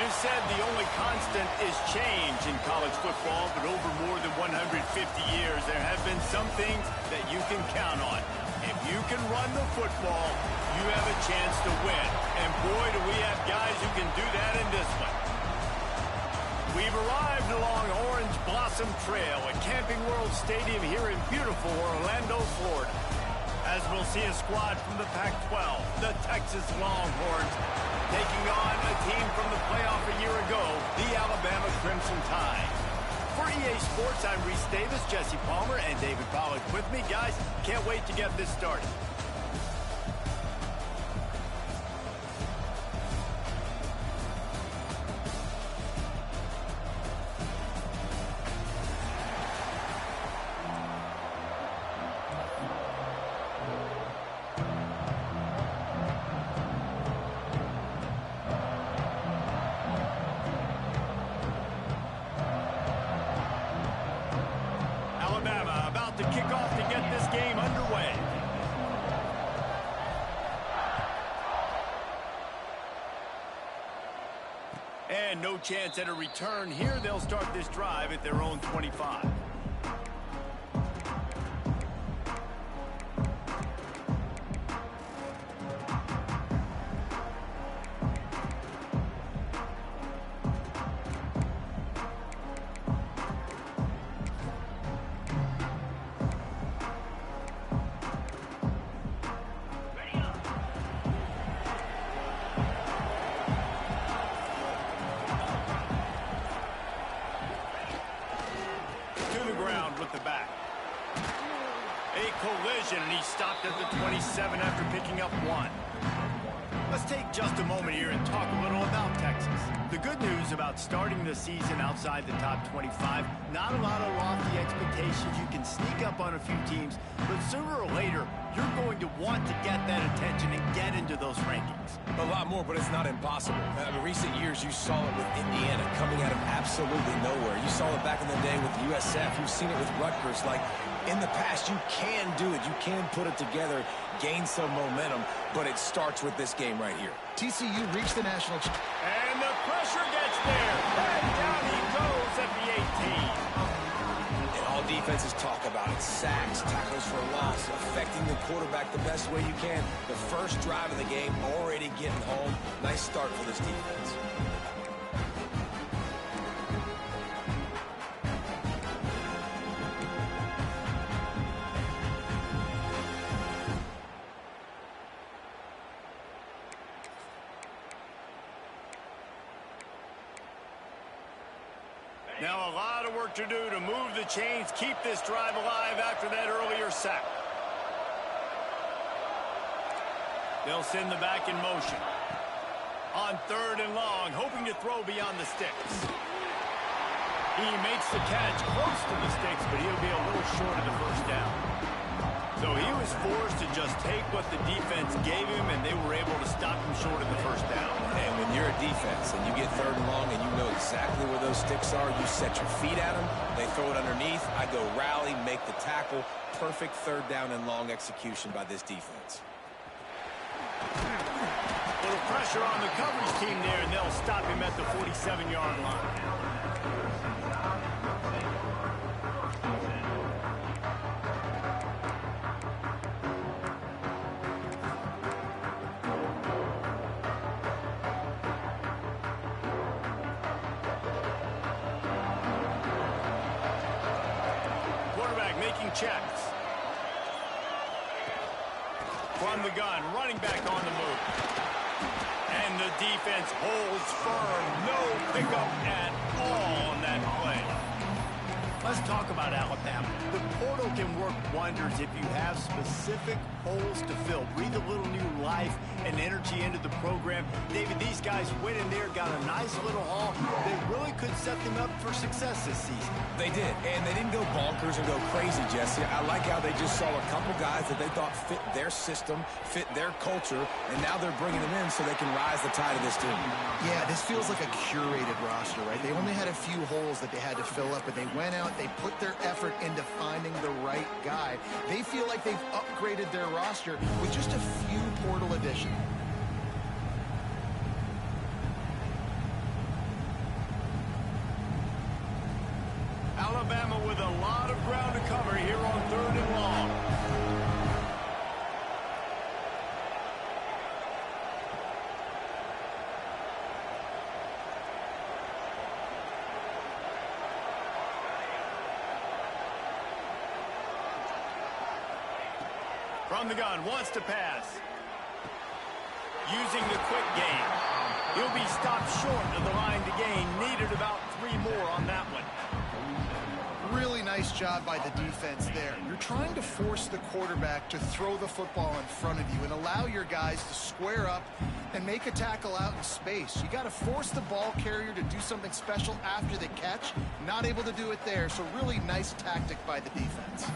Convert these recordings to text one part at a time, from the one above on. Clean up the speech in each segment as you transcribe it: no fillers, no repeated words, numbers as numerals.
is said the only constant is change in college football, but over more than 150 years, there have been some things that you can count on. If you can run the football, you have a chance to win. And boy, do we have guys who can do that in this one. We've arrived along Orange Blossom Trail at Camping World Stadium here in beautiful Orlando, Florida, as we'll see a squad from the Pac-12, the Texas Longhorns, taking on a team from the playoff a year ago, the Alabama Crimson Tide. For EA Sports, I'm Reese Davis, Jesse Palmer, and David Pollack with me. Guys, can't wait to get this started. Alabama about to kick off to get this game underway. And no chance at a return here. They'll start this drive at their own 25. With the back. A collision, and he stopped at the 27 after picking up one. Let's take just a moment here and talk a little about Texas. The good news about starting the season outside the top 25, not a lot of lofty expectations. You can sneak up on a few teams, but sooner or later, you're going to want to get that attention and get into those rankings. A lot more, but it's not impossible. In recent years, you saw it with Indiana coming out of absolutely nowhere. You saw it back in the day with USF. You've seen it with Rutgers. Like, in the past, you can do it. You can put it together, gain some momentum, but it starts with this game right here. TCU reached the national championship. And the pressure gets there. And down he goes at the 18. And all defenses talk about it. Sacks, tackles for loss, affecting the quarterback the best way you can. The first drive of the game, already getting home. Nice start for this defense. Now a lot of work to do to move the chains, keep this drive alive after that earlier sack. They'll send the back in motion. On 3rd and long, hoping to throw beyond the sticks. He makes the catch close to the sticks, but he'll be a little short of the first down. So he was forced to just take what the defense gave him, and they were able to stop him short of the first down. And when you're a defense and you get 3rd and long and you know exactly where those sticks are, you set your feet at them, they throw it underneath, I go rally, make the tackle. Perfect 3rd down and long execution by this defense. Little pressure on the coverage team there, and they'll stop him at the 47-yard line. Making checks. From the gun, running back on the move. And the defense holds firm. No pickup at all on that play. Let's talk about Alabama. The portal can work wonders if you have specific holes to fill. Breathe a little new life and energy into the program. David, these guys went in there, got a nice little haul. They really could set them up for success this season. They did, and they didn't go bonkers and go crazy, Jesse. I like how they just saw a couple guys that they thought fit their system, fit their culture, and now they're bringing them in so they can rise the tide of this team. Yeah, this feels like a curated roster, right? They only had a few holes that they had to fill up, but they went out, they put their effort into finding the right guy. They feel like they've upgraded their roster with just a few portal additions. ground to cover here on 3rd and long. From the gun, wants to pass. Using the quick game. He'll be stopped short of the line to gain. Needed about 3 more on that one. Really nice job by the defense there. You're trying to force the quarterback to throw the football in front of you and allow your guys to square up and make a tackle out in space. You got to force the ball carrier to do something special after the catch. Not able to do it there, so really nice tactic by the defense.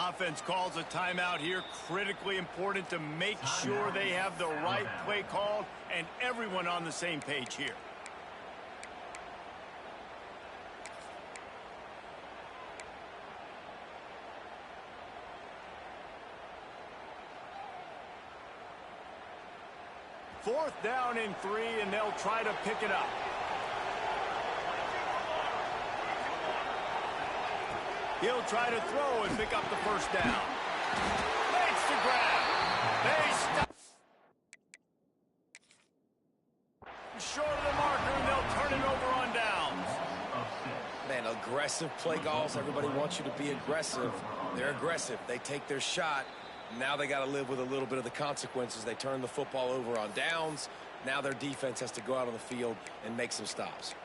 Offense calls a timeout here. Critically important to make sure they have the right play called and everyone on the same page here. Fourth down and 3, and they'll try to pick it up. He'll try to throw and pick up the first down. Makes the grab. They stop. Short of the marker, and they'll turn it over on downs. Man, aggressive play calls. Everybody wants you to be aggressive. They're aggressive. They take their shot. Now they got to live with a little bit of the consequences. They turn the football over on downs. Now their defense has to go out on the field and make some stops.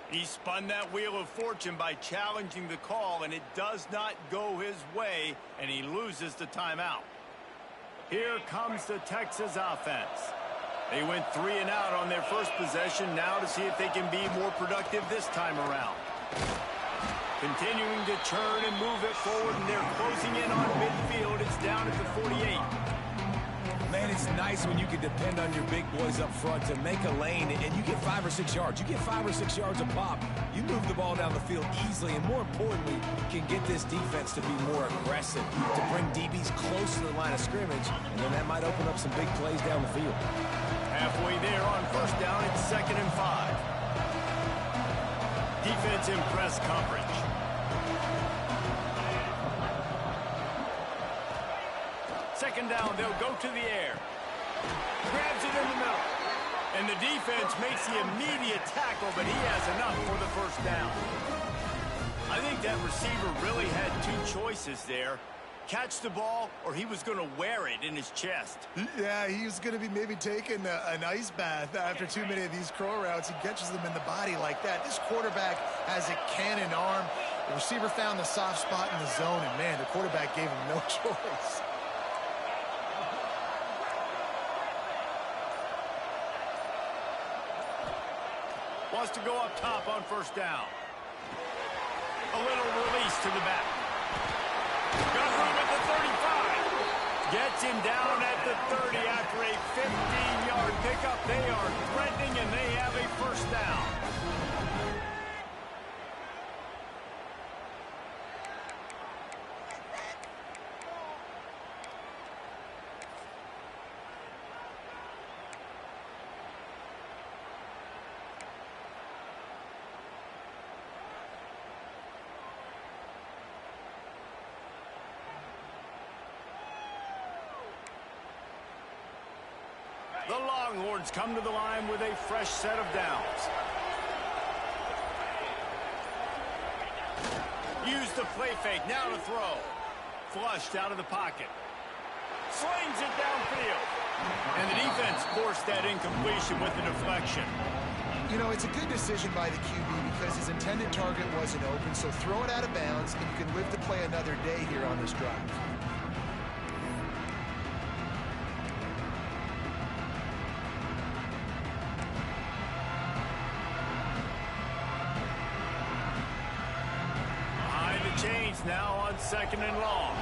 He spun that wheel of fortune by challenging the call, and it does not go his way, and he loses the timeout. Here comes the Texas offense. They went 3 and out on their first possession, now to see if they can be more productive this time around. Continuing to churn and move it forward, and they're closing in on midfield. It's down at the 48. Man, it's nice when you can depend on your big boys up front to make a lane, and you get 5 or 6 yards. You get 5 or 6 yards a pop. You move the ball down the field easily, and more importantly, can get this defense to be more aggressive, to bring DBs close to the line of scrimmage, and then that might open up some big plays down the field. Halfway there on first down, it's 2nd and 5. Defense in press coverage. Second down, they'll go to the air. Grabs it in the middle. And the defense makes the immediate tackle, but he has enough for the first down. I think that receiver really had 2 choices there. Catch the ball, or he was going to wear it in his chest. Yeah, he was going to be maybe taking an ice bath after too many of these crow routes. He catches them in the body like that. This quarterback has a cannon arm. The receiver found the soft spot in the zone, and man, the quarterback gave him no choice. Wants to go up top on first down. A little release to the back. Got room at the 35. Gets him down at the 30 after a 15-yard pickup. They are threatening, and they have a first down. The Longhorns come to the line with a fresh set of downs. Use the play fake, now to throw. Flushed out of the pocket. Slings it downfield. And the defense forced that incompletion with the deflection. You know, it's a good decision by the QB because his intended target wasn't open, so throw it out of bounds, and you can live to play another day here on this drive. Chains now on 2nd and long.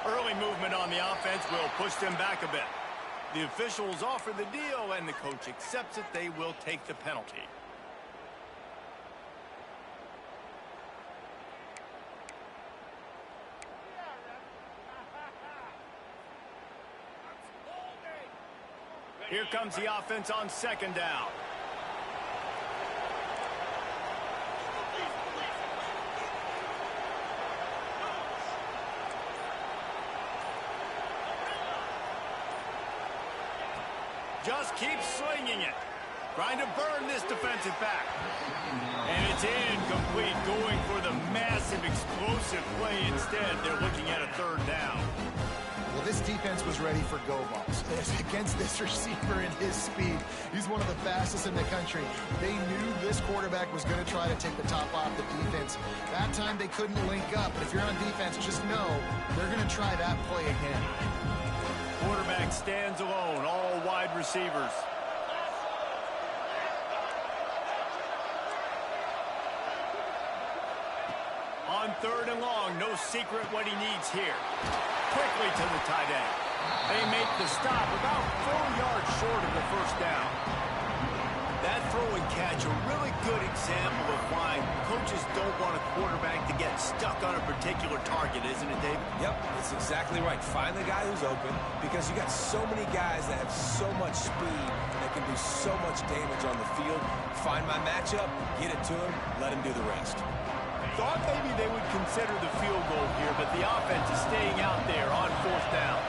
Early movement on the offense will push them back a bit. The officials offer the deal, and the coach accepts it. They will take the penalty. Here comes the offense on second down. Just keeps slinging it. Trying to burn this defensive back. And it's incomplete, going for the massive explosive play instead. They're looking at a third down. Well, this defense was ready for go balls. Against this receiver and his speed, he's one of the fastest in the country. They knew this quarterback was going to try to take the top off the defense. That time they couldn't link up, but if you're on defense, just know they're going to try that play again. Quarterback stands alone, all wide receivers. On third and long, no secret what he needs here. Quickly to the tight end. They make the stop about 4 yards short of the first down. That throw and catch, a really good example of why coaches don't want a quarterback to get stuck on a particular target, isn't it, David? Yep, that's exactly right. Find the guy who's open, because you got so many guys that have so much speed that can do so much damage on the field. Find my matchup, get it to him, let him do the rest. Thought maybe they would consider the field goal here, but the offense is staying out there on fourth down.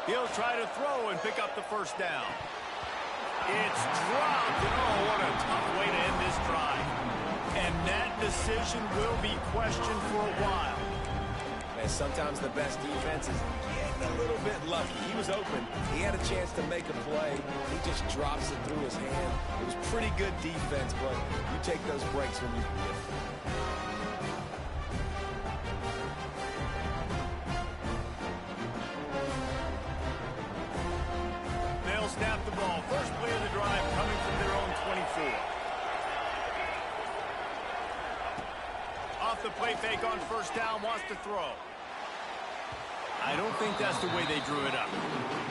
He'll try to throw and pick up the first down. It's dropped, and oh, what a tough way to end this drive. And that decision will be questioned for a while. And sometimes the best defense is getting a little bit lucky. He was open. He had a chance to make a play. He just drops it through his hand. It was pretty good defense, but you take those breaks when you can get them. They'll snap the ball. First play of the drive coming from their own 24. Off the play fake on first down, wants to throw. I don't think that's the way they drew it up.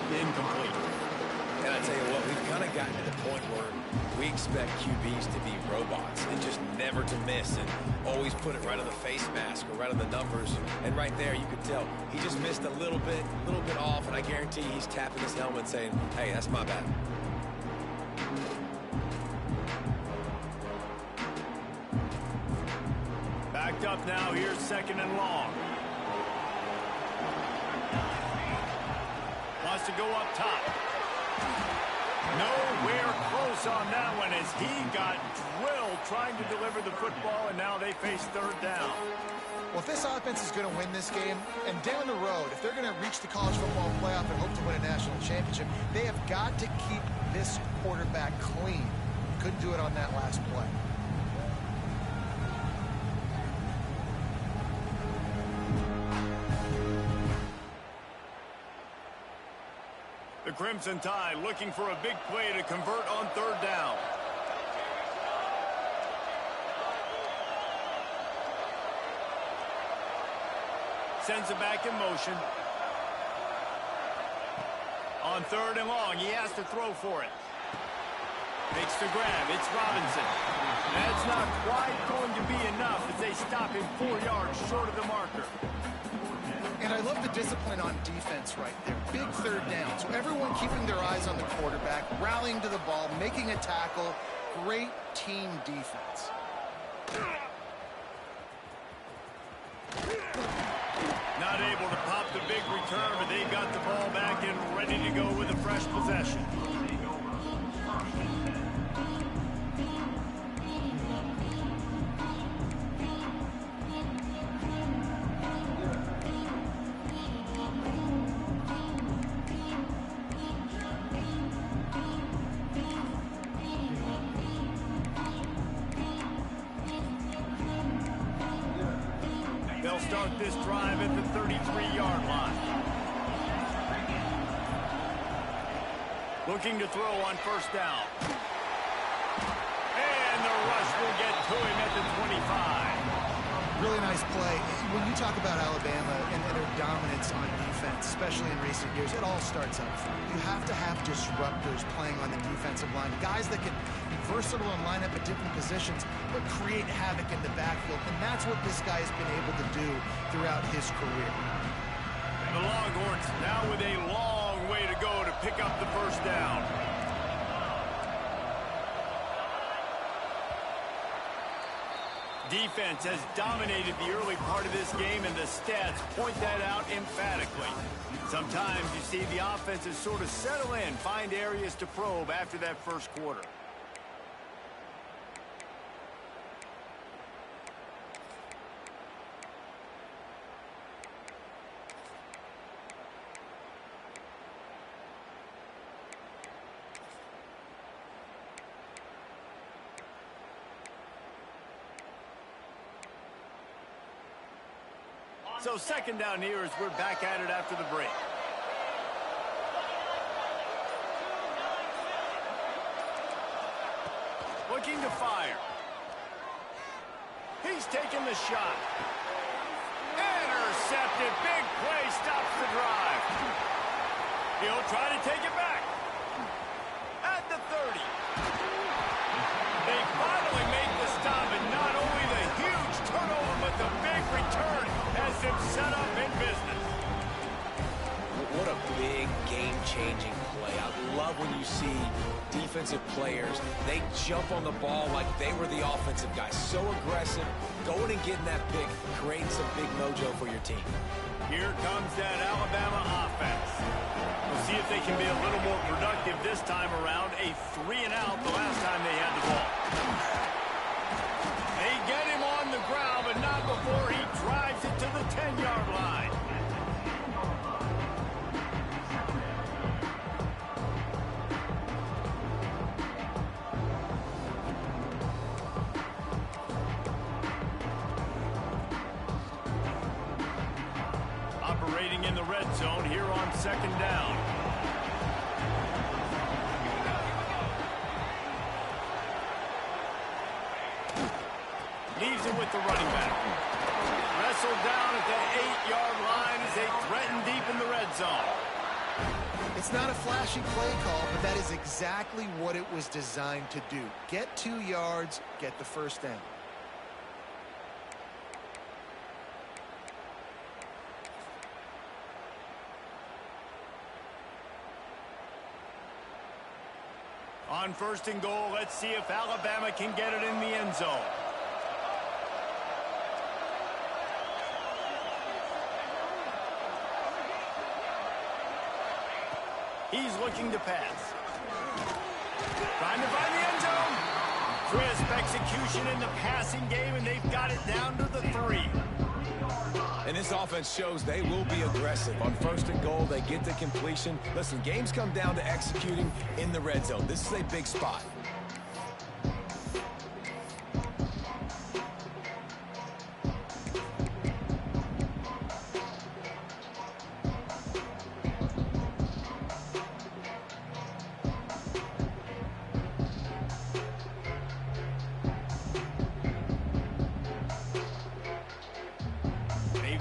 Incomplete. And I tell you what, we've kind of gotten to the point where we expect QBs to be robots and just never to miss and always put it right on the face mask or right on the numbers. And right there, you could tell he just missed a little bit off, and I guarantee he's tapping his helmet saying, hey, that's my bad. Backed up now. Here's second and long. Wants to go up top. Nowhere close on that one as he got drilled trying to deliver the football, and now they face third down. Well, if this offense is going to win this game, and down the road, if they're going to reach the college football playoff and hope to win a national championship, they have got to keep this quarterback clean. Couldn't do it on that last play. The Crimson Tide looking for a big play to convert on third down. Sends it back in motion. On third and long, he has to throw for it. Makes the grab. It's Robinson. That's not quite going to be enough as they stop him 4 yards short of the marker. And I love the discipline on defense right there. Big third down. So everyone keeping their eyes on the quarterback, rallying to the ball, making a tackle. Great team defense. Not able to pop the big return, but they got the ball back and ready to go with a fresh possession. They'll start this drive at the 33-yard line. Looking to throw on first down. And the rush get to him at the 25. Really nice play. When you talk about Alabama and their dominance on defense, especially in recent years, it all starts up front. You have to have disruptors playing on the defensive line, guys that can be versatile and line up at different positions, but create havoc in the backfield. And that's what this guy has been able to do throughout his career. The Longhorns now with a long way to go to pick up the first down. Defense has dominated the early part of this game, and the stats point that out emphatically. Sometimes you see the offenses sort of settle in, find areas to probe after that first quarter. So second down here as we're back at it after the break. Looking to fire. He's taking the shot. Intercepted. Big play stops the drive. He'll try to take it back. At the 30. They finally make the stop, and not only the huge turnover, but the big return has them set up in business. What a big game-changing play. I love when you see defensive players, they jump on the ball like they were the offensive guys. So aggressive, going and getting that pick, creating some big mojo for your team. Here comes that Alabama offense. We'll see if they can be a little more productive this time around. A 3-and-out the last time they had the ball. They get him on the ground, but not before he drives it to the 10-yard line. Operating in the red zone here on second down. Leaves it with the running back. Wrestled down at the 8-yard line as they threaten deep in the red zone. It's not a flashy play call, but that is exactly what it was designed to do. Get 2 yards, get the first down. On first and goal, let's see if Alabama can get it in the end zone. He's looking to pass. Trying to find the end zone. Crisp execution in the passing game, and they've got it down to the 3. And this offense shows they will be aggressive. On first and goal, they get the completion. Listen, games come down to executing in the red zone. This is a big spot.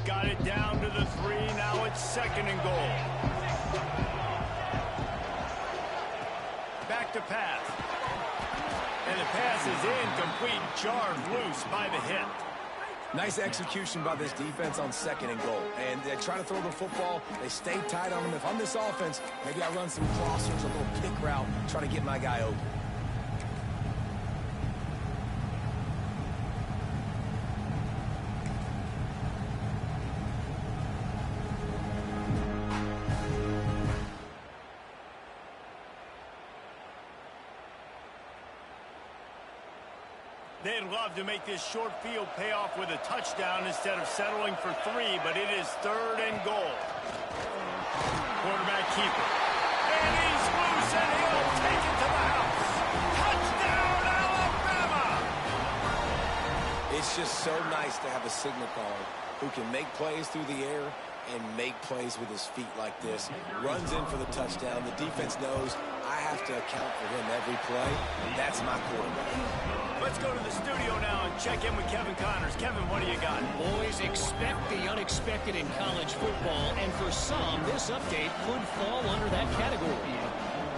Got it down to the 3. Now it's second and goal. Back to pass. And the pass is incomplete. Jarred loose by the hit. Nice execution by this defense on second and goal. And they try to throw the football. They stay tight on them. If I'm this offense, maybe I run some crossers, a little pick route, try to get my guy open. They'd love to make this short field pay off with a touchdown instead of settling for 3, but it is third and goal. Quarterback keeper. And he's loose, and he'll take it to the house. Touchdown, Alabama! It's just so nice to have a signal caller who can make plays through the air and make plays with his feet like this. Runs in for the touchdown. The defense knows I have to account for him every play. That's my quarterback. Let's go to the studio now and check in with Kevin Connors. Kevin, what do you got? Boys, expect the unexpected in college football, and for some, this update could fall under that category.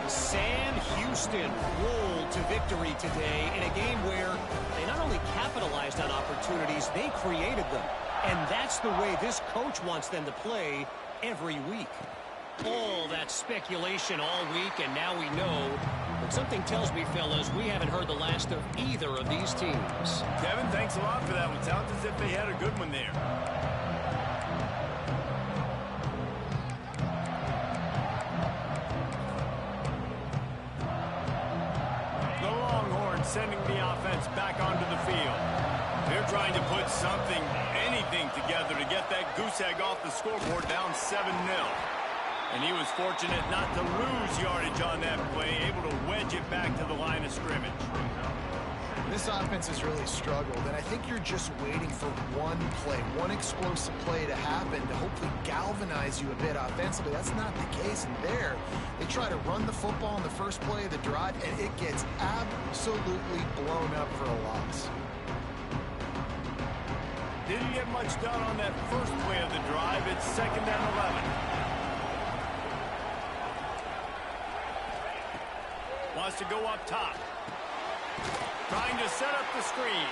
Sam Houston rolled to victory today in a game where they not only capitalized on opportunities, they created them. And that's the way this coach wants them to play every week. All that speculation all week, and now we know. But something tells me, fellas, we haven't heard the last of either of these teams. Kevin, thanks a lot for that one. Sounds as if they had a good one there. The Longhorns sending the offense back onto the field. They're trying to put something, anything together to get that goose egg off the scoreboard, down 7-0. And he was fortunate not to lose yardage on that play, able to wedge it back to the line of scrimmage. This offense has really struggled, and I think you're just waiting for one play, one explosive play to happen to hopefully galvanize you a bit offensively. That's not the case, and there, they try to run the football in the first play of the drive, and it gets absolutely blown up for a loss. Didn't get much done on that first play of the drive. It's 2nd and 11. Wants to go up top. Trying to set up the screen.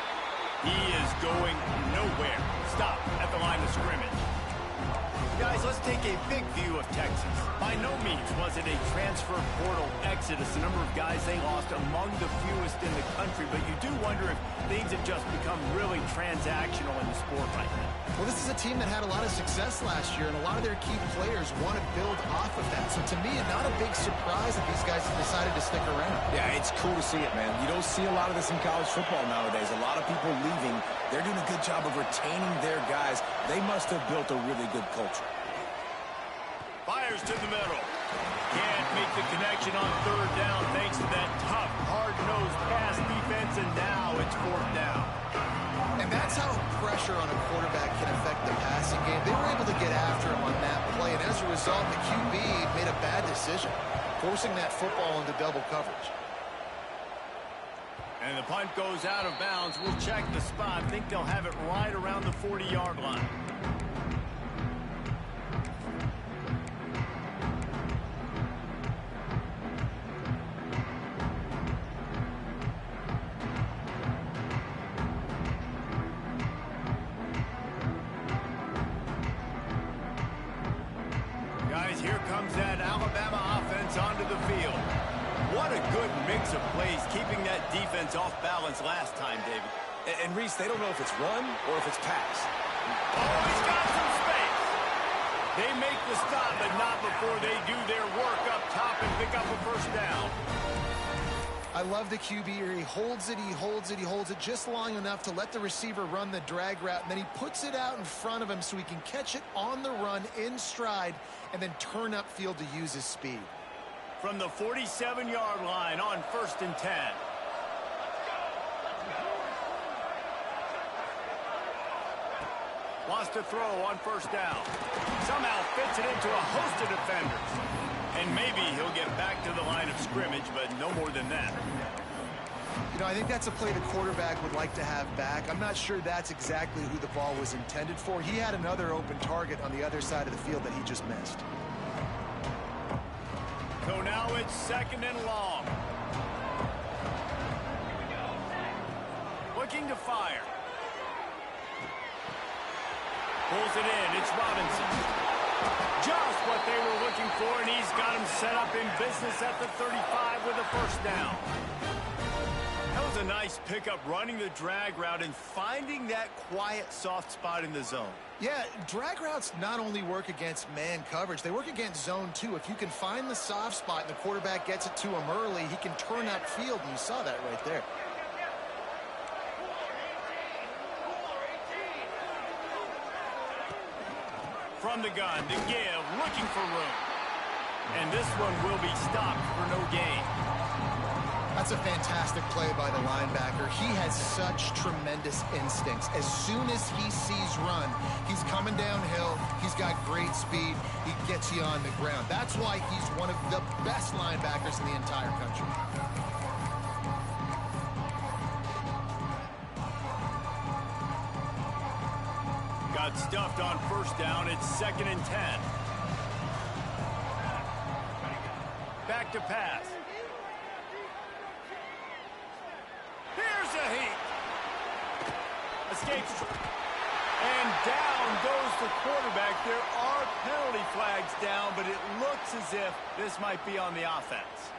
He is going nowhere. Stop at the line of scrimmage. Guys, let's take a big view of Texas. By no means was it a transfer portal exodus. The number of guys they lost among the fewest in the country, but you do wonder if things have just become really transactional in the sport right now. Well, this is a team that had a lot of success last year, and a lot of their key players want to build off of that. So to me, not a big surprise that these guys have decided to stick around. Yeah, it's cool to see it, man. You don't see a lot of this in college football nowadays. A lot of people leaving. They're doing a good job of retaining their guys. They must have built a really good culture. Fires to the middle. Can't make the connection on 3rd down thanks to that tough, hard-nosed pass defense, and now it's 4th down. And that's how pressure on a quarterback can affect the passing game. They were able to get after him on that play, and as a result, the QB made a bad decision, forcing that football into double coverage. And the punt goes out of bounds. We'll check the spot. I think they'll have it right around the 40-yard line. Guys, here comes that Alabama offense onto the field. What a good mix of plays, keeping that defense off balance last time, David. And Reese, they don't know if it's run or if it's pass. Oh, he's got some space. They make the stop, but not before they do their work up top and pick up a 1st down. I love the QB here. He holds it, he holds it, he holds it just long enough to let the receiver run the drag route, and then he puts it out in front of him so he can catch it on the run in stride and then turn upfield to use his speed. From the 47-yard line on 1st and 10. Wants to throw on 1st down. Somehow fits it into a host of defenders. And maybe he'll get back to the line of scrimmage, but no more than that. You know, I think that's a play the quarterback would like to have back. I'm not sure that's exactly who the ball was intended for. He had another open target on the other side of the field that he just missed. So now it's 2nd and long. Looking to fire. Pulls it in. It's Robinson. Just what they were looking for, and he's got him set up in business at the 35 with a 1st down. That was a nice pickup, running the drag route and finding that quiet, soft spot in the zone. Yeah, drag routes not only work against man coverage, they work against zone too. If you can find the soft spot and the quarterback gets it to him early, he can turn upfield, and you saw that right there. From the gun, to give, looking for room. And this one will be stopped for no gain. That's a fantastic play by the linebacker. He has such tremendous instincts. As soon as he sees run, he's coming coming downhill. He's got great speed. He gets you on the ground. That's why he's one of the best linebackers in the entire country. Got stuffed on first down. It's 2nd and 10. Back to pass. Here's a heat. Escapes. And down goes the quarterback. There are penalty flags down, but it looks as if this might be on the offense.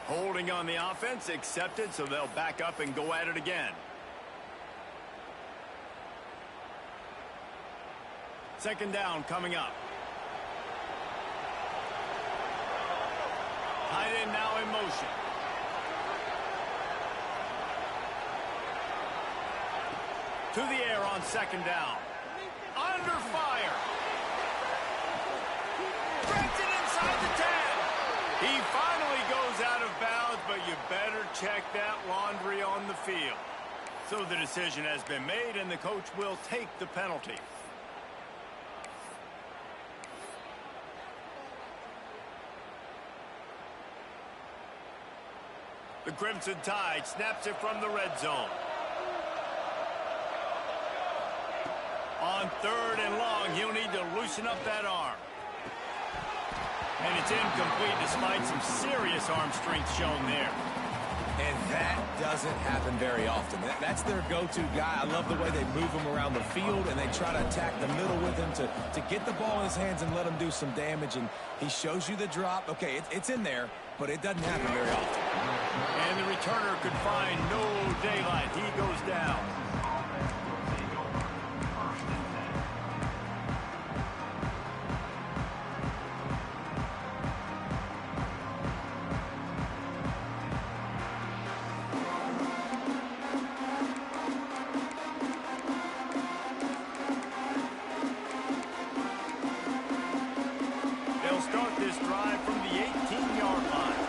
Holding on the offense, accepted, so they'll back up and go at it again. 2nd down coming up. Tight end now in motion. To the air on 2nd down. Under fire. Breaks it inside the 10. He finally goes out of bounds, but you better check that laundry on the field. So the decision has been made, and the coach will take the penalty. The Crimson Tide snaps it from the red zone. On 3rd and long, he'll need to loosen up that arm. And it's incomplete despite some serious arm strength shown there. And that doesn't happen very often. That's their go-to guy. I love the way they move him around the field, and they try to attack the middle with him to get the ball in his hands and let him do some damage. And he shows you the drop. Okay, it's in there, but it doesn't happen very often. And the returner could find no daylight. He goes down. They'll start this drive from the 18-yard line.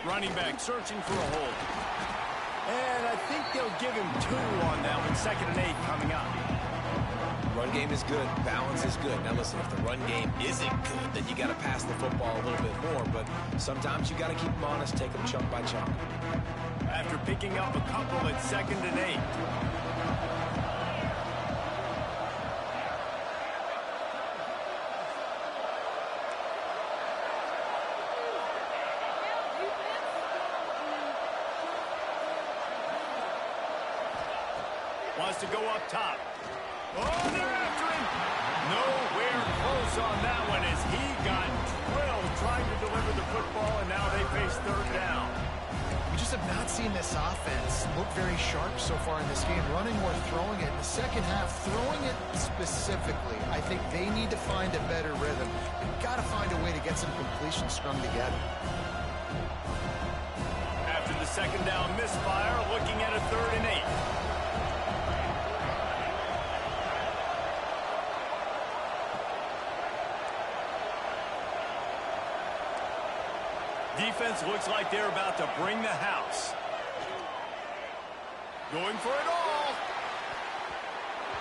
Running back searching for a hole. And I think they'll give him 2 on that one. 2nd and 8 coming up. Run game is good. Balance is good. Now listen, if the run game isn't good, then you got to pass the football a little bit more. But sometimes you got to keep them honest, take them chunk by chunk. After picking up a couple at 2nd and 8. Wants to go up top. Oh, they're after him. Nowhere close on that one as he got drilled trying to deliver the football, and now they face 3rd down. We just have not seen this offense look very sharp so far in this game, running or throwing it. In the second half, throwing it specifically, I think they need to find a better rhythm. They've got to find a way to get some completion strung together. After the 2nd down misfire, looking at a 3rd and 8. Defense looks like they're about to bring the house. Going for it all.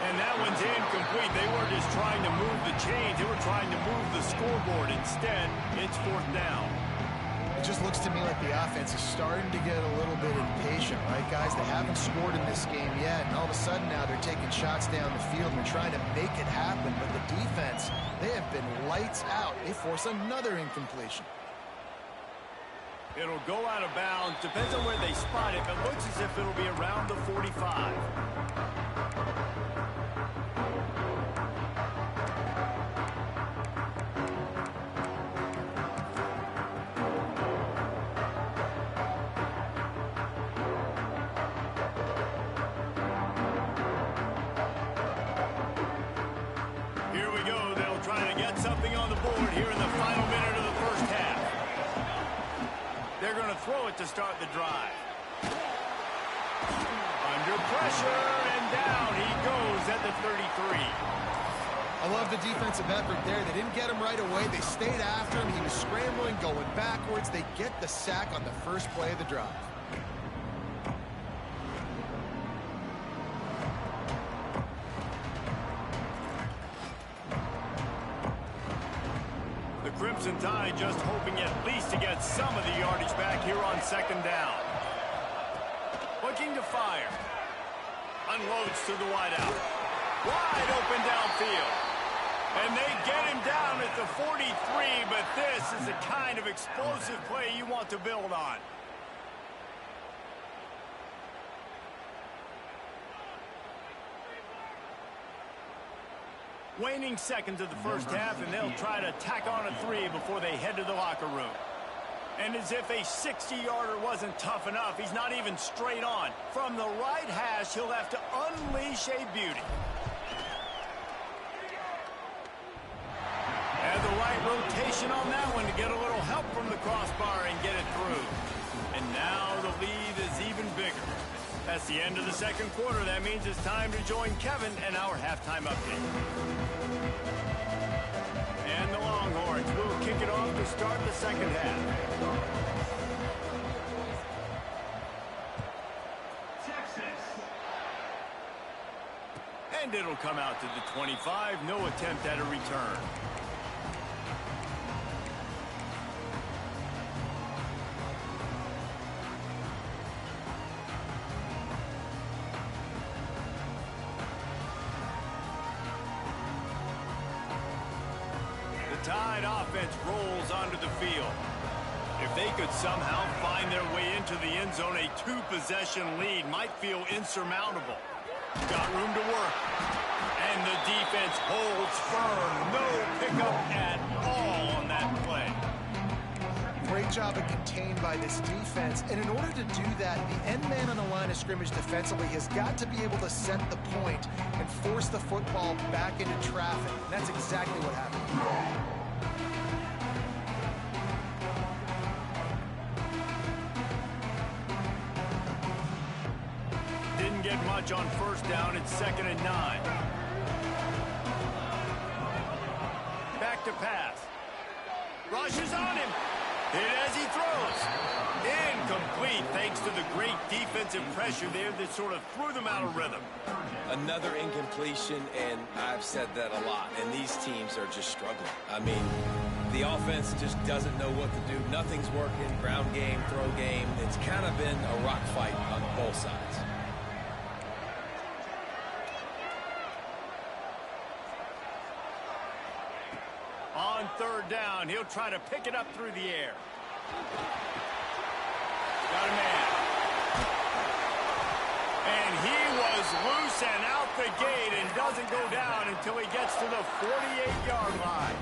And that one's incomplete. They weren't just trying to move the chains. They were trying to move the scoreboard. Instead, it's 4th down. It just looks to me like the offense is starting to get a little bit impatient, right, guys? They haven't scored in this game yet, and all of a sudden now they're taking shots down the field and they're trying to make it happen. But the defense, they have been lights out. They force another incompletion. It'll go out of bounds. Depends on where they spot it, but looks as if it'll be around the 45. Here we go. They'll try to get something on the board here in the final minute of the first half. They're going to throw it to start the drive. Under pressure, and down he goes at the 33. I love the defensive effort there. They didn't get him right away. They stayed after him. He was scrambling, going backwards. They get the sack on the first play of the drive. Crimson Tide just hoping at least to get some of the yardage back here on second down. Looking to fire. Unloads to the wideout. Wide open downfield. And they get him down at the 43, but this is the kind of explosive play you want to build on. Waning seconds of the first half, and they'll try to tack on a 3 before they head to the locker room. And as if a 60-yarder wasn't tough enough, he's not even straight on. From the right hash, he'll have to unleash a beauty. And the right rotation on that one to get a little help from the crossbar and get it through. And now the lead is even bigger. That's the end of the second quarter. That means it's time to join Kevin and our halftime update. And the Longhorns will kick it off to start the second half. And it'll come out to the 25. No attempt at a return. Tide offense rolls onto the field. If they could somehow find their way into the end zone, a 2-possession lead might feel insurmountable. Got room to work. And the defense holds firm. No pickup at all on that play. Great job of contained by this defense. And in order to do that, the end man on the line of scrimmage defensively has got to be able to set the point and force the football back into traffic. And that's exactly what happened. Didn't get much on first down. It's 2nd and 9. Back to pass. Rushes on him. Hit as he throws. Incomplete thanks to the great defensive pressure there that sort of threw them out of rhythm. Another incompletion, and I've said that a lot, and these teams are just struggling. I mean, the offense just doesn't know what to do. Nothing's working. Ground game, throw game. It's kind of been a rock fight on both sides. On third down, he'll try to pick it up through the air. Got a man. And he was loose and out the gate and doesn't go down until he gets to the 48-yard line.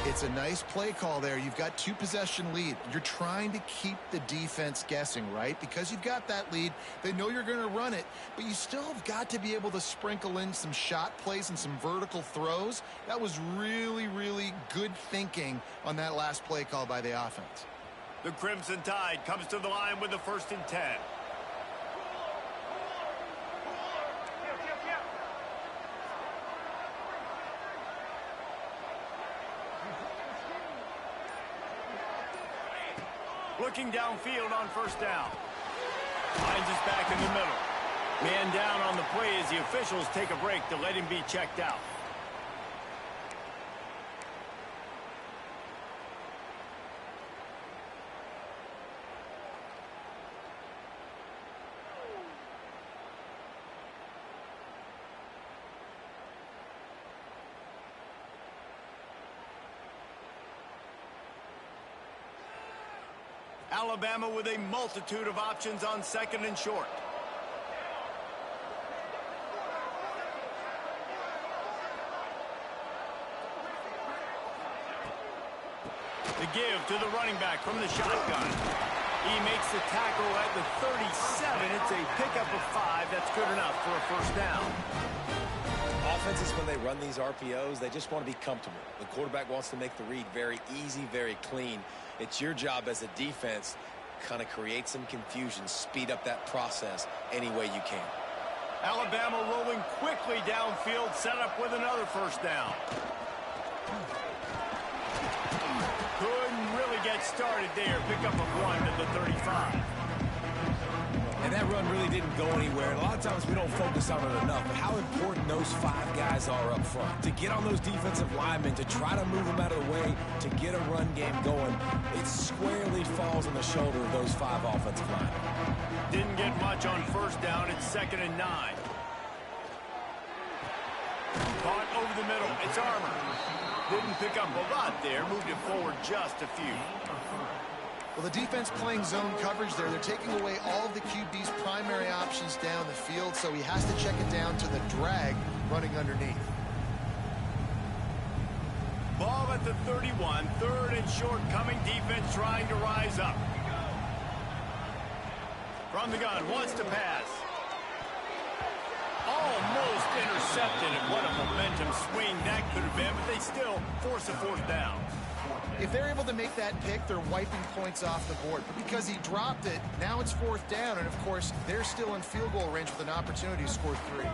It's a nice play call there. You've got 2-possession lead. You're trying to keep the defense guessing, right? Because you've got that lead. They know you're going to run it, but you still have got to be able to sprinkle in some shot plays and some vertical throws. That was really, really good thinking on that last play call by the offense. The Crimson Tide comes to the line with the 1st and 10. Looking downfield on first down. Finds us back in the middle. Man down on the play as the officials take a break to let him be checked out. Alabama with a multitude of options on 2nd and short. The give to the running back from the shotgun. He makes the tackle at the 37. It's a pickup of 5. That's good enough for a first down. Offenses, when they run these RPOs, they just want to be comfortable. The quarterback wants to make the read very easy, very clean. It's your job as a defense to kind of create some confusion, speed up that process any way you can. Alabama rolling quickly downfield, set up with another first down. Couldn't really get started there. Pick up of 1 to the 35. And that run really didn't go anywhere. And a lot of times we don't focus on it enough, but how important those 5 guys are up front. To get on those defensive linemen, to try to move them out of the way, to get a run game going, it squarely falls on the shoulder of those 5 offensive linemen. Didn't get much on first down. It's 2nd and 9. Caught over the middle. It's Armour. Didn't pick up a lot there. Moved it forward just a few. Well, the defense playing zone coverage there. They're taking away all of the QB's primary options down the field, so he has to check it down to the drag running underneath. Ball at the 31. 3rd and short coming. Defense trying to rise up. From the gun. Wants to pass. Almost intercepted, and what a momentum swing that could have been, but they still force a 4th down. If they're able to make that pick, they're wiping points off the board. But because he dropped it, now it's 4th down, and of course, they're still in field goal range with an opportunity to score 3.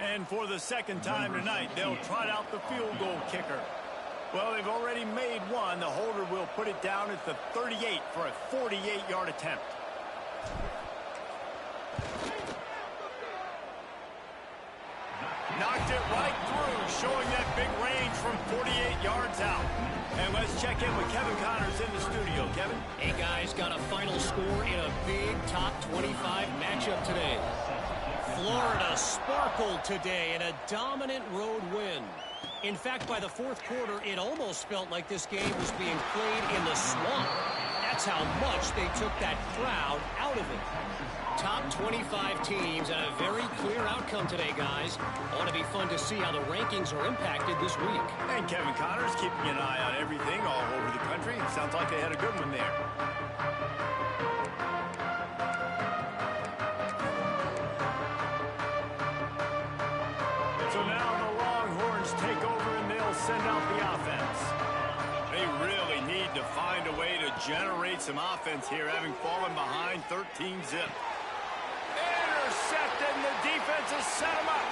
And for the 2nd time tonight, they'll trot out the field goal kicker. Well, they've already made one. The holder will put it down at the 38 for a 48-yard attempt. Knocked it right through, showing that big range from 48 yards out. And let's check in with Kevin Connors in the studio. Kevin? Hey, guys, got a final score in a big top 25 matchup today. Florida sparkled today in a dominant road win. In fact, by the 4th quarter, it almost felt like this game was being played in the swamp. That's how much they took that crowd out of it. Top 25 teams and a very clear outcome today, guys. Ought to be fun to see how the rankings are impacted this week. And Kevin Connors keeping an eye on everything all over the country. Sounds like they had a good one there. So now the Longhorns take over and they'll send out the offense. They really need to find a way to generate some offense here, having fallen behind 13-zip. Intercepted, and the defense has set him up.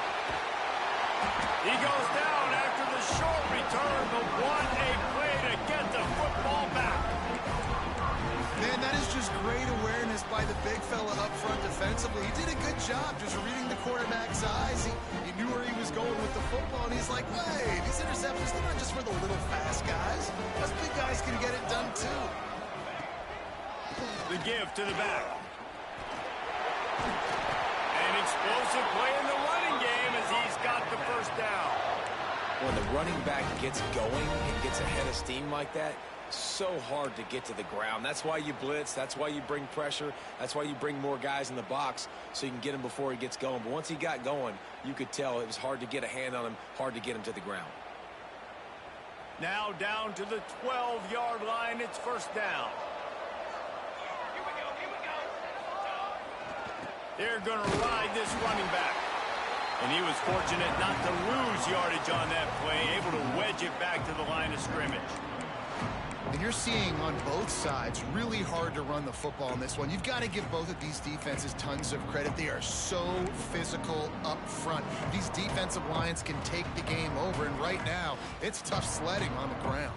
He goes down after the short return, but what a play to get the football back. Man, that is just great awareness by the big fella up front defensively. He did a good job just reading the quarterback's eyes. He knew where he was going with the football, and he's like, wait, these interceptions, they're not just for the little fast guys. Us big guys can get it done, too. The give to the back. An explosive play in the running game as he's got the 1st down. When the running back gets going and gets ahead of steam like that, so hard to get to the ground. That's why you blitz. That's why you bring pressure. That's why you bring more guys in the box so you can get him before he gets going. But once he got going, you could tell it was hard to get a hand on him, hard to get him to the ground. Now down to the 12-yard line. It's 1st down. They're going to ride this running back. And he was fortunate not to lose yardage on that play, able to wedge it back to the line of scrimmage. And you're seeing on both sides really hard to run the football in this one. You've got to give both of these defenses tons of credit. They are so physical up front. These defensive lines can take the game over, and right now, it's tough sledding on the ground.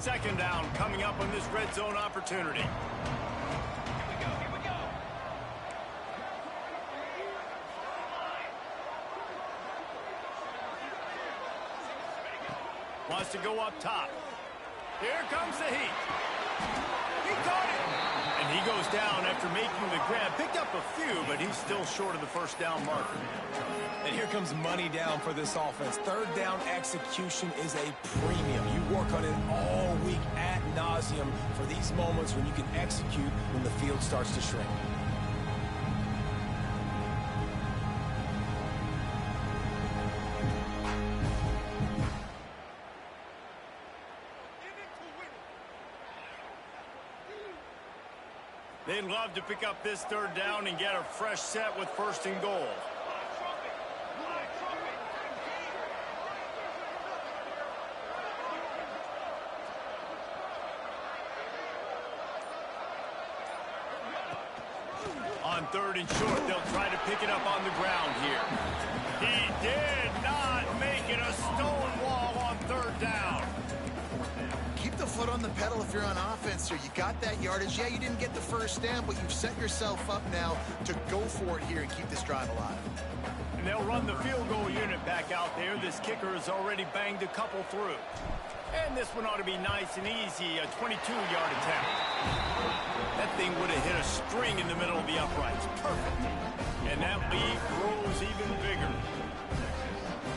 2nd down coming up on this red zone opportunity. Wants to go up top. Here comes the heat. He caught it. And he goes down after making the grab. Picked up a few, but he's still short of the 1st down marker. And here comes money down for this offense. 3rd down execution is a premium. You work on it all week ad nauseum for these moments when you can execute when the field starts to shrink. They'd love to pick up this 3rd down and get a fresh set with 1st and goal. On 3rd and short, they'll try to pick it up on the ground here. He did not make it a stone wall on 3rd down. foot on the pedal if you're on offense here. You got that yardage. Yeah, you didn't get the first down, but you've set yourself up now to go for it here and keep this drive alive. And they'll run the field goal unit back out there. This kicker has already banged a couple through. And this one ought to be nice and easy, a 22-yard attempt. That thing would have hit a string in the middle of the uprights. Perfect. And that lead grows even bigger.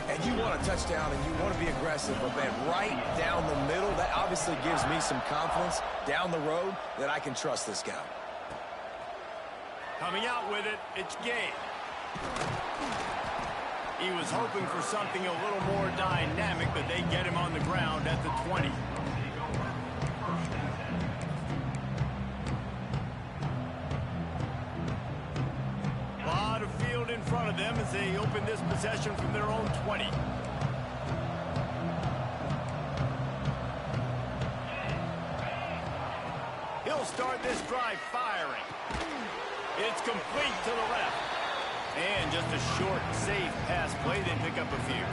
And you want a touchdown and you want to be aggressive, but man, right down the middle, that obviously gives me some confidence down the road that I can trust this guy. Coming out with it, it's Gabe. He was hoping for something a little more dynamic, but they get him on the ground at the 20. A lot of field in front of them as they open this possession from their own 20. He'll start this drive firing. It's complete to the left. And just a short, safe pass play. They pick up a few.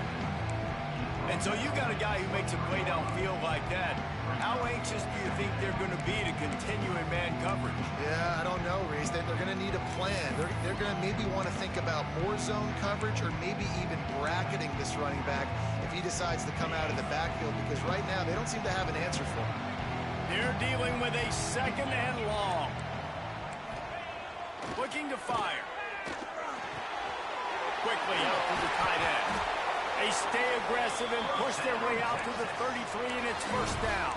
And so you got a guy who makes a play downfield like that. How anxious do you think they're going to be to continue in man coverage? Yeah, I don't know, Reese. They're going to need a plan. They're going to maybe want to think about more zone coverage or maybe even bracketing this running back if he decides to come out of the backfield, because right now they don't seem to have an answer for him. They're dealing with a second and long. Looking to fire. Quickly out to the tight end. They stay aggressive and push their way out to the 33, and it's first down.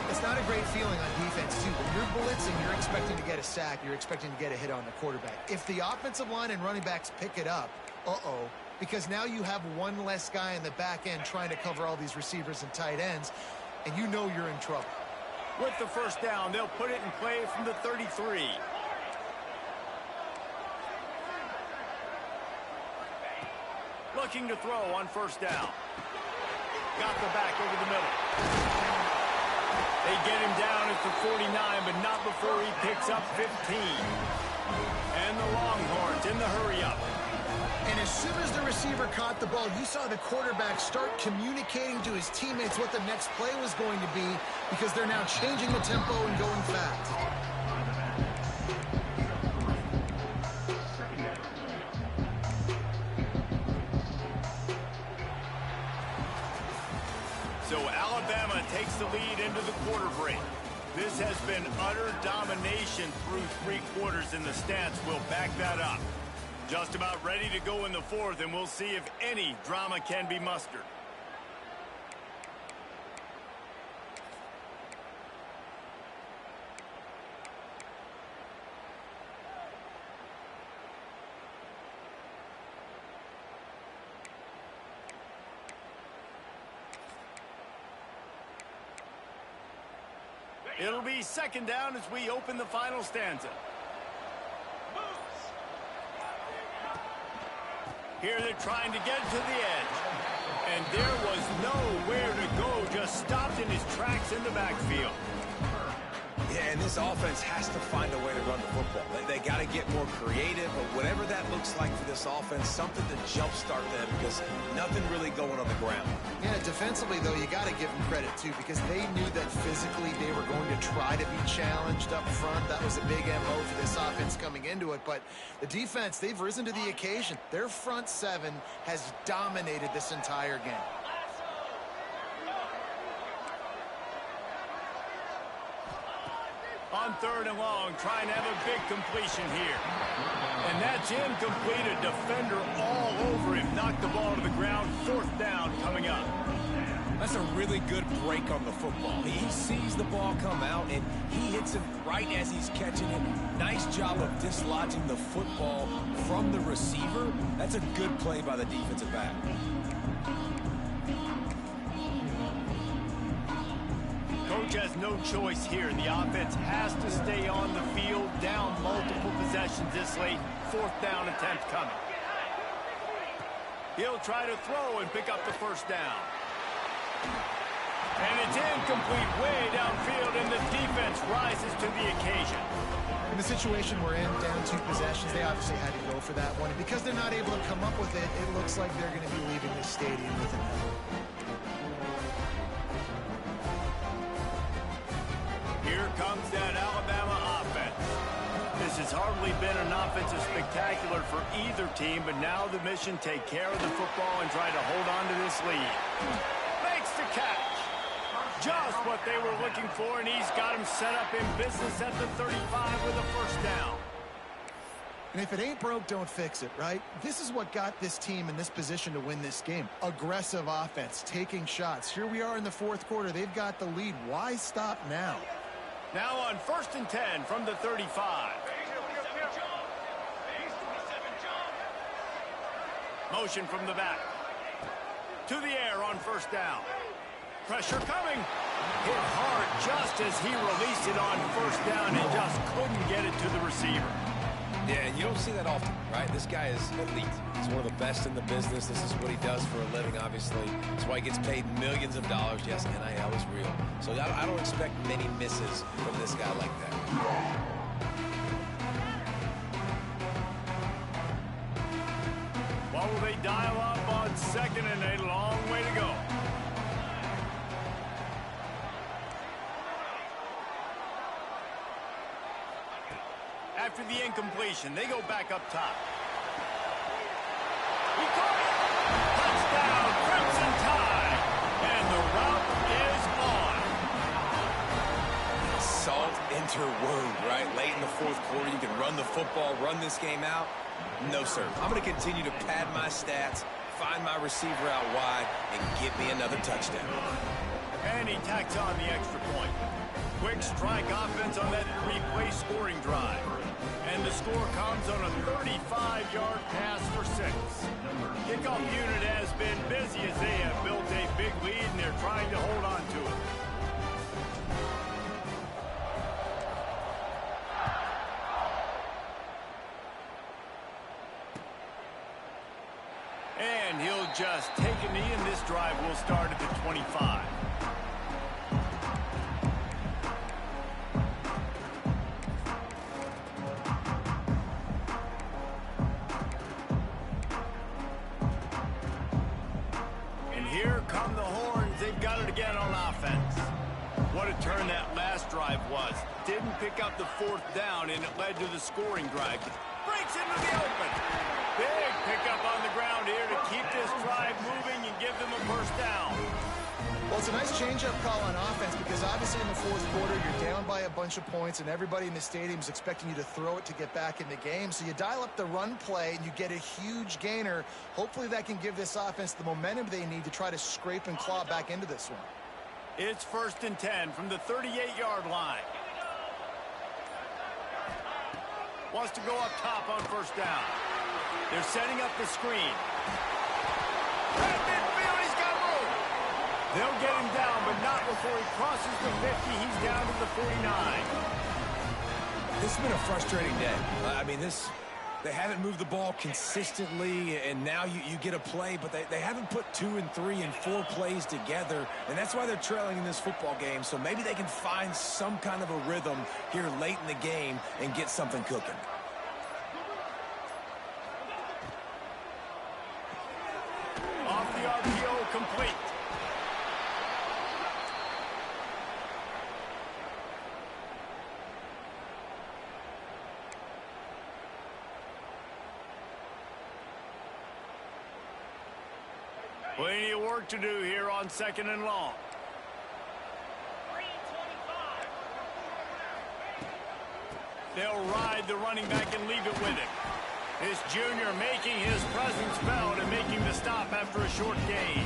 It's not a great feeling on defense, too. When you're blitzing, you're expecting to get a sack. You're expecting to get a hit on the quarterback. If the offensive line and running backs pick it up, because now you have one less guy in the back end trying to cover all these receivers and tight ends, and you know you're in trouble. With the first down, they'll put it in play from the 33. Looking to throw on first down. Got the back over the middle. They get him down at the 49, but not before he picks up 15. And the Longhorns in the hurry-up. And as soon as the receiver caught the ball, you saw the quarterback start communicating to his teammates what the next play was going to be, because they're now changing the tempo and going fast. So Alabama takes the lead into the quarter break. This has been utter domination through 3 quarters, and the stats will back that up. Just about ready to go in the fourth, and we'll see if any drama can be mustered. It'll be second down as we open the final stanza. Here they're trying to get to the edge. And there was nowhere to go, just stopped in his tracks in the backfield. Yeah, and this offense has to find a way to run the football. They got to get more creative, but whatever that looks like for this offense, something to jumpstart them, because nothing really going on the ground. Yeah, defensively, though, you got to give them credit, too, because they knew that physically they were going to try to be challenged up front. That was a big MO for this offense coming into it. But the defense, they've risen to the occasion. Their front seven has dominated this entire game. On third and long, trying to have a big completion here. And that's incomplete. A defender all over him. Knocked the ball to the ground. Fourth down coming up. That's a really good break on the football. He sees the ball come out, and he hits it right as he's catching it. Nice job of dislodging the football from the receiver. That's a good play by the defensive back. Coach has no choice here. The offense has to stay on the field, down multiple possessions this late. Fourth down attempt coming. He'll try to throw and pick up the first down. And it's incomplete way downfield, and the defense rises to the occasion. In the situation we're in, down 2 possessions, they obviously had to go for that one. And because they're not able to come up with it, it looks like they're going to be leaving the stadium with an L. comes that Alabama offense. This has hardly been an offensive spectacular for either team, but now the mission: take care of the football and try to hold on to this lead. Makes the catch. Just what they were looking for, and he's got him set up in business at the 35 with a first down. And if it ain't broke, don't fix it, right? This is what got this team in this position to win this game. Aggressive offense, taking shots. Here we are in the fourth quarter. They've got the lead. Why stop now? Now on 1st and 10 from the 35. Motion from the back. To the air on first down. Pressure coming. Hit hard just as he released it on first down and just couldn't get it to the receiver. Yeah, and you don't see that often, right? This guy is elite. He's one of the best in the business. This is what he does for a living, obviously. That's why he gets paid millions of dollars. Yes, NIL is real. So I don't expect many misses from this guy like that. Well, they dial up on second and a long way to go. After the incompletion, they go back up top. He caught it! Touchdown, Crimson Tide! And the route is on. Salt enter wound, right? Late in the fourth quarter, you can run the football, run this game out. No, sir. I'm going to continue to pad my stats, find my receiver out wide, and get me another touchdown. And he tacks on the extra point. Quick strike offense on that three-play scoring drive. And the score comes on a 35-yard pass for 6. Kickoff unit has been busy as they have built a big lead, and they're trying to hold on to it. And he'll just take a knee, and this drive will start at the 25. Here come the horns. They've got it again on offense. What a turn that last drive was. Didn't pick up the fourth down, and it led to the scoring drive. Breaks into the open. Big pickup on the ground here to keep this drive moving and give them a first down. Well, it's a nice change-up call on offense because obviously in the fourth quarter, you're down by a bunch of points and everybody in the stadium is expecting you to throw it to get back in the game. So you dial up the run play and you get a huge gainer. Hopefully that can give this offense the momentum they need to try to scrape and claw back into this one. It's 1st and 10 from the 38-yard line. Wants to go up top on first down. They're setting up the screen. Right midfield, he's got room. They'll get him down, but not before he crosses the 50. He's down to the 49. This has been a frustrating day. I mean, they haven't moved the ball consistently, and now you get a play, but they haven't put 2 and 3 and 4 plays together, and that's why they're trailing in this football game. So maybe they can find some kind of a rhythm here late in the game and get something cooking. Off the RPO, complete. Plenty of work to do here on 2nd and long. They'll ride the running back and leave it with him. This junior making his presence felt and making the stop after a short gain.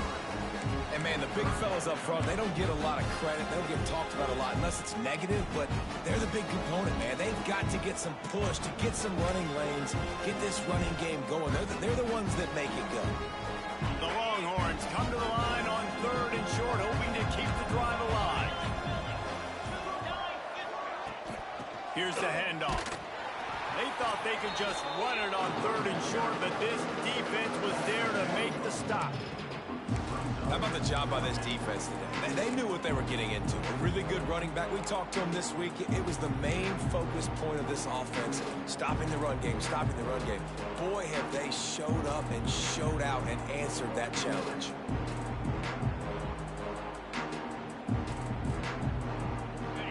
And, man, the big fellas up front, they don't get a lot of credit. They don't get talked about a lot unless it's negative, but they're the big component, man. They've got to get some push, to get some running lanes, get this running game going. They're the ones that make it go. The Longhorns come to the line on 3rd and short, hoping to keep the drive alive. Here's the handoff. They thought they could just run it on 3rd and short, but this defense was there to make the stop. How about the job by this defense today? They knew what they were getting into. A really good running back. We talked to him this week. It was the main focus point of this offense, stopping the run game, stopping the run game. Boy, have they showed up and showed out and answered that challenge.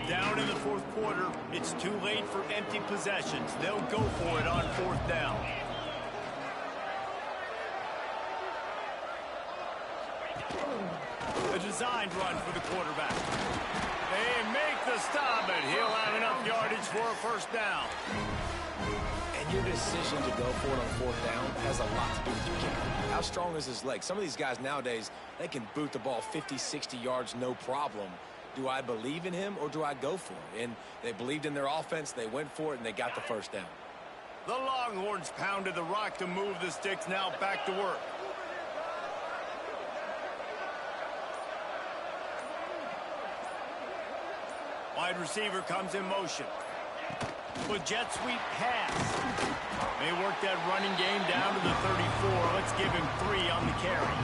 Down in the fourth quarter, it's too late for empty possessions. They'll go for it on fourth down. A designed run for the quarterback. They make the stop, and he'll have enough yardage for a first down. And your decision to go for it on fourth down has a lot to do with your kicker. How strong is his leg? Some of these guys nowadays, they can boot the ball 50, 60 yards, no problem. Do I believe in him or do I go for it? And they believed in their offense, they went for it, and they got the first down. The Longhorns pounded the rock to move the sticks, now back to work. Wide receiver comes in motion. With jet sweep pass. They work that running game down to the 34. Let's give him 3 on the carry.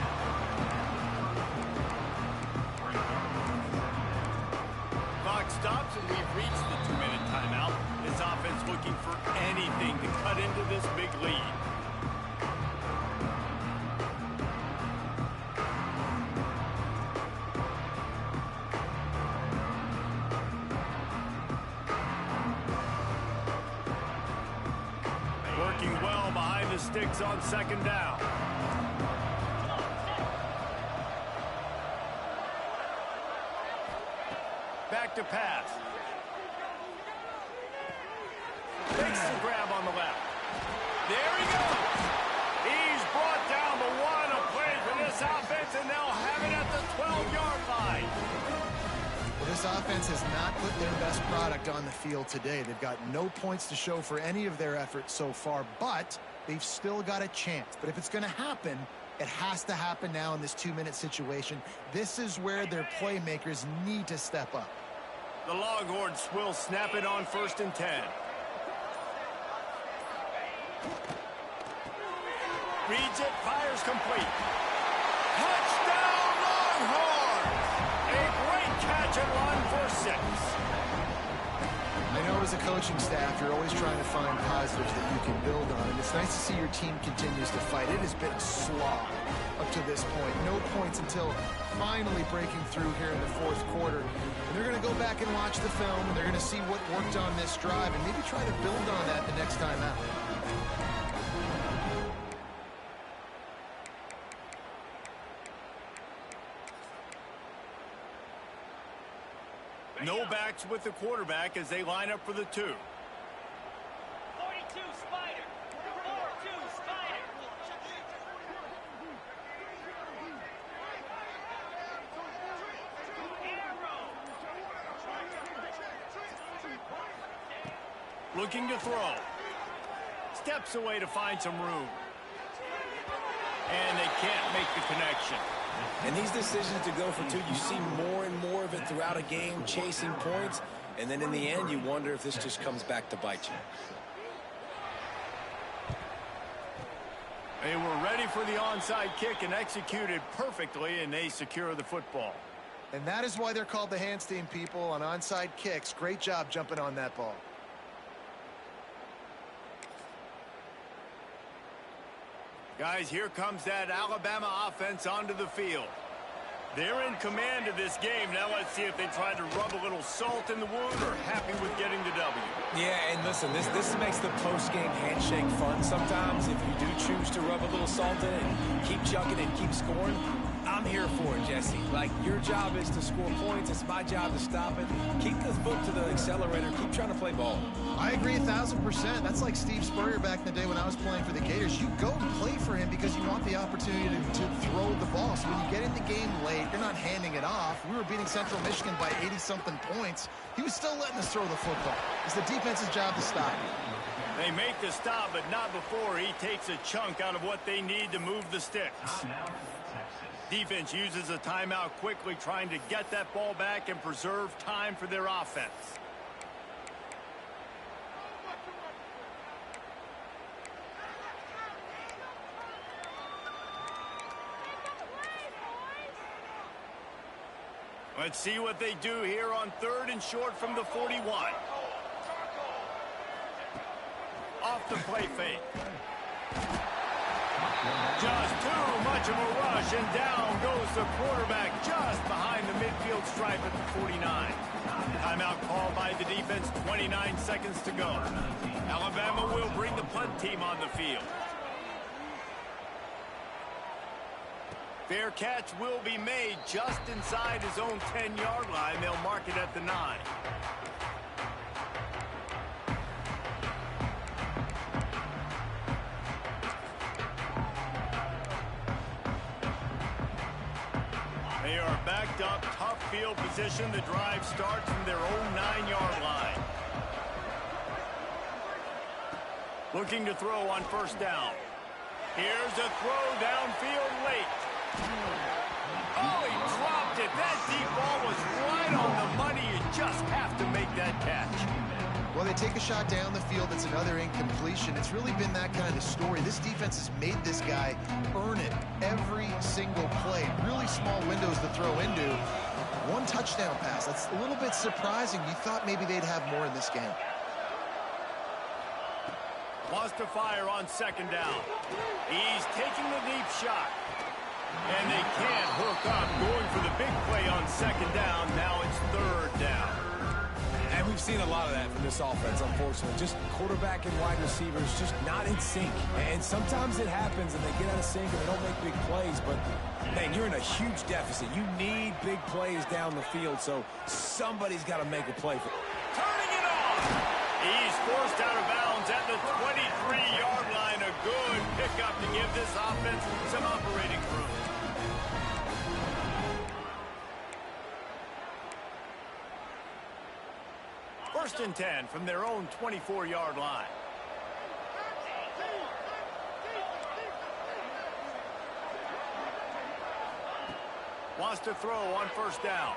Clock stops and we've reached the 2-minute timeout. This offense looking for anything to cut into this big lead. Working well behind the sticks on second down. Back to pass. Makes the grab on the left. There he goes. He's brought down the one. A play for this offense, and they'll have it at the 12-yard line. Well, this offense has not put their best product on the field today. They've got no points to show for any of their efforts so far, but they've still got a chance. But if it's going to happen, it has to happen now in this 2-minute situation. This is where their playmakers need to step up. The Longhorns will snap it on 1st and 10. Reads it, fires complete. Touchdown Longhorns! A great catch and run for 6. I know as a coaching staff, you're always trying to find positives that you can build on, and it's nice to see your team continues to fight. It has been a slog up to this point. No points until finally breaking through here in the fourth quarter. And they're going to go back and watch the film, and they're going to see what worked on this drive and maybe try to build on that the next time out. No backs with the quarterback as they line up for the 2. 42 Spider. 4-2 Spider. Looking to throw. Steps away to find some room. And they can't make the connection. And these decisions to go for 2, you see more and more of it throughout a game, chasing points. And then in the end, you wonder if this just comes back to bite you. They were ready for the onside kick and executed perfectly, and they secure the football. And that is why they're called the hands team, people, on onside kicks. Great job jumping on that ball. Guys, here comes that Alabama offense onto the field. They're in command of this game. Now let's see if they try to rub a little salt in the wound or happy with getting the W. Yeah, and listen, this makes the post-game handshake fun sometimes. If you do choose to rub a little salt in it and keep chucking and keep scoring, I'm here for it, Jesse. Like, your job is to score points. It's my job to stop it. Keep the foot to the accelerator. Keep trying to play ball. I agree 1,000%. That's like Steve Spurrier back in the day when I was playing for the Gators. You go and play for him because you want the opportunity to throw the ball. So when you get in the game late, you're not handing it off. We were beating Central Michigan by 80-something points. He was still letting us throw the football. It's the defense's job to stop it. They make the stop, but not before he takes a chunk out of what they need to move the sticks. Defense uses a timeout quickly, trying to get that ball back and preserve time for their offense. Let's see what they do here on 3rd and short from the 41. Off the play fake. Just too much of a rush, and down goes the quarterback just behind the midfield stripe at the 49. Timeout called by the defense, 29 seconds to go. Alabama will bring the punt team on the field. Fair catch will be made just inside his own 10-yard line. They'll mark it at the 9. They are backed up, tough field position. The drive starts from their own 9-yard line. Looking to throw on first down. Here's a throw downfield late. Oh, he dropped it. That deep ball was right on the money. You just have to make that catch. Well, they take a shot down the field. It's another incompletion. It's really been that kind of story. This defense has made this guy earn it every single play. Really small windows to throw into. One touchdown pass. That's a little bit surprising. You thought maybe they'd have more in this game. Wants to fire on second down. He's taking the deep shot. And they can't hook up. Going for the big play on second down. Now it's third down. And we've seen a lot of that from this offense, unfortunately. Just quarterback and wide receivers just not in sync. And sometimes it happens and they get out of sync and they don't make big plays. But, man, you're in a huge deficit. You need big plays down the field, so somebody's got to make a play for it. Turning it off. He's forced out of bounds at the 23-yard line. A good pickup to give this offense some operating room. First and 10 from their own 24-yard line. Wants to throw on first down.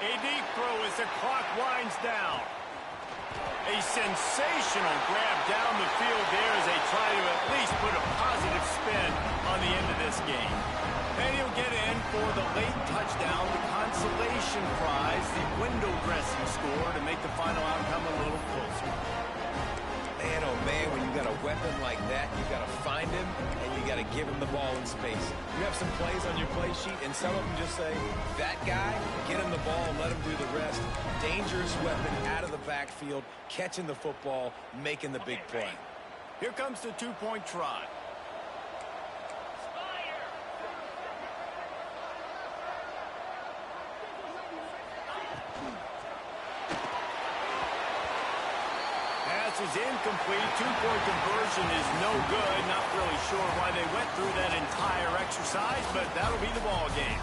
A deep throw as the clock winds down. A sensational grab down the field there as they try to at least put a positive spin on the end of this game. And he'll get in for the late touchdown, the consolation prize, the window dressing score to make the final outcome a little closer. Man, oh man, when you got a weapon like that, you got to find him and you got to give him the ball in space. You have some plays on your play sheet and some of them just say, that guy, get him the ball and let him do the rest. Dangerous weapon out of the backfield, catching the football, making the big play. Here comes the two-point try. Is incomplete. Two-point conversion is no good. Not really sure why they went through that entire exercise, but that'll be the ball game.